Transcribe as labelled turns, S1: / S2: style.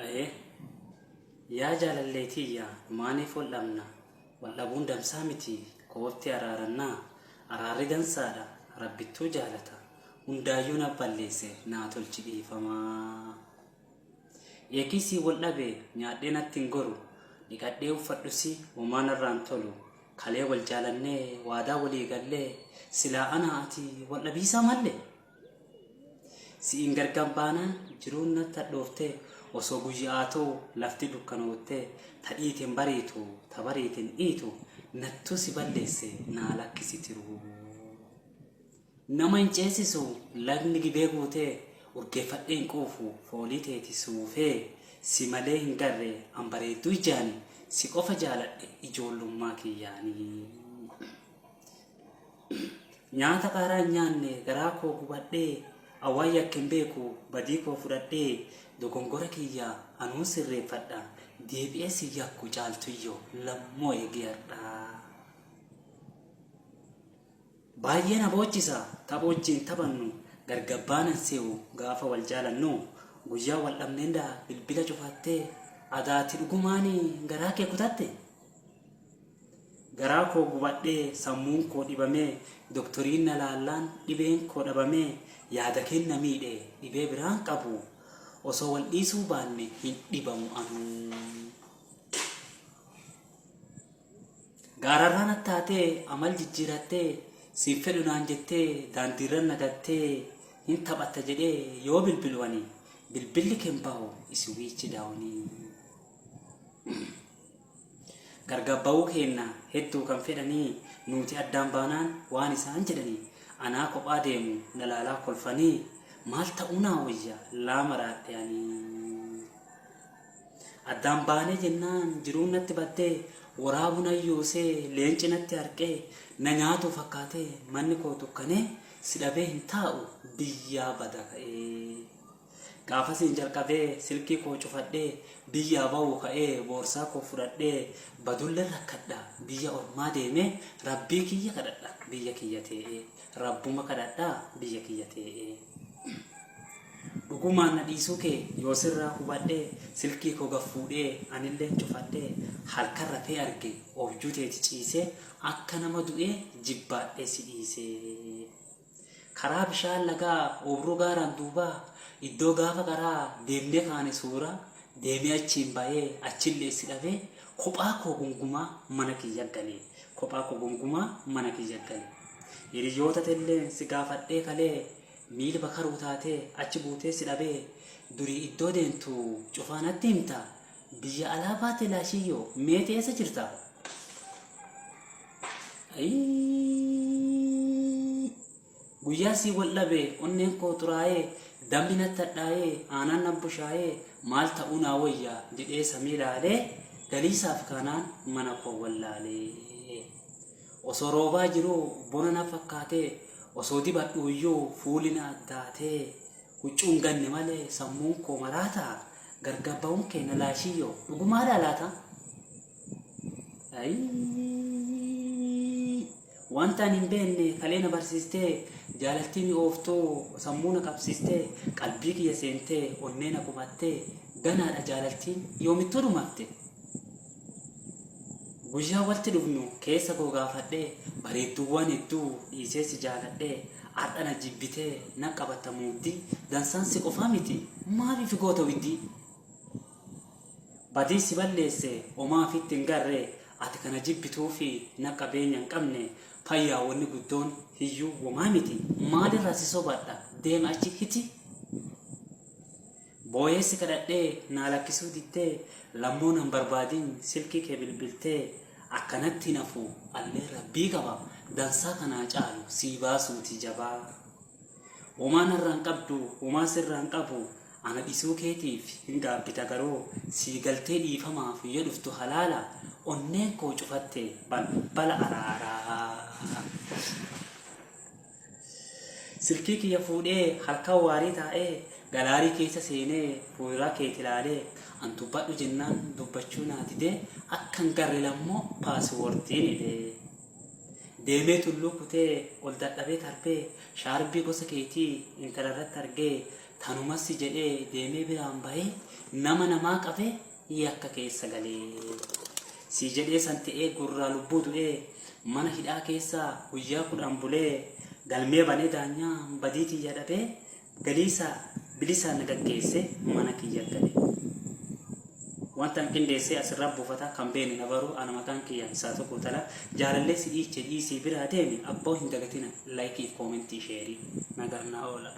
S1: Aye, yaa jaalalleetiyya maaniif wal dhabna? Wal dhabuun damsaa miti kootti araarannaa. Araarri dansaadha rabbittuu jaalata. Hundaayyuu na balleesse naa tolchi dhiifamaa. Eekisii wal dhabe nyaadhee natti hin goru. Dhiqadhee uffadhusi homaan irraan tolu. Kalee wal jaalannee waadaa walii gallee silaa ana ati wal dhabiisaa mallee. Si'in gargar baanaan jiruun natti hadhooftee osoo guyyaatoo lafti dukkanoottee tadhiitiin bariitu tabariitiin dhiitu nattuu si balleesse naa lakkisitiru. Nama hin ceesisu lagni gibee guutee urgeeffadhee hin quufu foolii teeti suufee si malee hin garree ambareedduu ijaani si qofa jaaladhe ijoollummaa kiyyaanii. Nyaata qaaraa hin nyaanne garaa koo gubadhee awwaan yakkin beeku badii koo fudhadhee dogongora kiyyaa anuu sirreeffadha deebi'ee si yakku caaltuyyoo lammoo eegeerdha. Baay'ee na boochisa tapha wajjin taphannu gargabbaanan se'u gaafa wal jaalannu guyyaa wal dhabneendaa bilbila cufattee adaati dhugumaanii garaa kee kutatte. Garaa koo gubadhee sammuun koo dhibamee doktoriin na laallaan dhibeen koo dhabamee yaada kenna miidhee dhibee biraan qabu osoo wal dhiisuu baanne hin dhibamu anuu. Gaararraan attaatee amal jijjiirattee siin fedhu naan jettee daandiirran nagattee hin taphatta jedhee yoo bilbilwanii bilbilli kemba'u isi wiichi daawanii. Gargabba'uu kenna hedduu kan fedhanii nuti addaan baanaan waan isaan jedhanii anaa kophaa deemu nalaalaa kolfanii maal ta'uu naa wayya laama raadhiyanii. Addaan baanee jennaan jiruun natti battee waraabuna yoosee leenci natti harqee na nyaatu fakkaatee manni koo tukkanee si dhabee hin taa'u biyyaa bada ka'ee. Gaafasiin jalqabee silkii koo cufadhee biyyaa ba'uu ka'ee boorsaa koo fudhadhee badullee rakkadha biyya ormaa deemee rabbii kiyya kadhadha biyya kiyya ta'ee rabbuma kadhadha biyya kiyya ta'ee. Dhugumaan na dhiisuu kee yoo sirraa hubadhee silkii koo gaffuudhee anillee cufadhee halkan rafee arge objuu teeti ciisee akka nama du'ee jibbaadhee si dhiisee. Karaa bishaan lagaa obruu gaaraan duubaa iddoo gaafa karaa deemnee kaane suuraa deemee achiin ba'ee achillee si dhabee kophaa koo gungumaa mana kiyya galee kophaa koo gungumaa mana kiyya galee. Hiriyoota tellee si gaafadhee kalee miila bakaruu taatee achi buutee si dhabee durii iddoo deemtu cufaanatti himta biyya alaa baate laashiyyoo meetii eessa jirta? Guyyaa si wal dhabe onneen koo xuraa'ee dambi natti hadhaa'ee aanaan nan bushaa'ee maal ta'uu naa wayyaa jedhee samii ilaalee galiisaaf kanaan mana koo wallaalee. Osoo roobaa jiruu bona na fakkaatee osoo dibadhu iyyuu fuuli na addaatee huccuun ganne malee sammuun koo maraataa gargabba'uun keenya laashiyyoo dhugumaadhaa laata? Wanta hin beekne kalee na barsiistee jaalaltii mi'ooftuu sammuu na qabsiistee qalbii kiyya seentee onnee na qubattee ganaadha jaalaltiin yoomittuu dhumafte. Guyyaa walitti dhufnu keessa koo gaafadhee bareedduuwwan hedduu dhiisee si jaaladhee har'a na jibbitee na qabatta muuddii dansaan si qofaa miti maaliif goota widdii? Badii si balleesse homaa ofitti hin garree ati kana jibbituu fi na qabeenya hin qabne fayyaawwanni guddoon hiyyuu homaa miti maalirraa si sobadha deema achi hiti. Booyessi kadhadhee naa lakkisuu dittee lammoo nan barbaadin silkii kee bilbiltee akkanatti nafu allee rabbii qaba dansaa kanaa caalu sii baasuuti jabaa. Homaa narraan qabdu homaa sirraan qabu ana dhisuu keetiif hin gaabbita garuu sii galtee dhiifamaaf yoo dhuftu halaala onneen koo cufatte balbala araaraa. Silkii kiyya fuudhee halkan waarii taa'ee galaarii keessa seenee fuuldura keeti ilaalee an dubbadhu jennaan dubbachuu naa didee akkan garre lammoo paaswoordiin hidhee. deemee tulluu kutee ol dadhabee tarbee shaarbii gosa keetii intalarratti argee tanumas jedhee deemee biraan bahee nama namaa qabee yakka keessa galee si jedhee san ta'ee gurraa lubbuu du'ee mana hidhaa keessaa guyyaa 10 bulee galmee banee daanyaa badii tiyya dhabee galiisa bilisa nagaggeesse mana kiyya galee wanta qindeessee asirraa buufataa kan beeni na baruu ana maqaan kiyya isaa tokko tala jaalallee si dhiiche dhiisii biraa deemi abboo hin dagatina laayikii koomentii sheerii nagarnaa oola.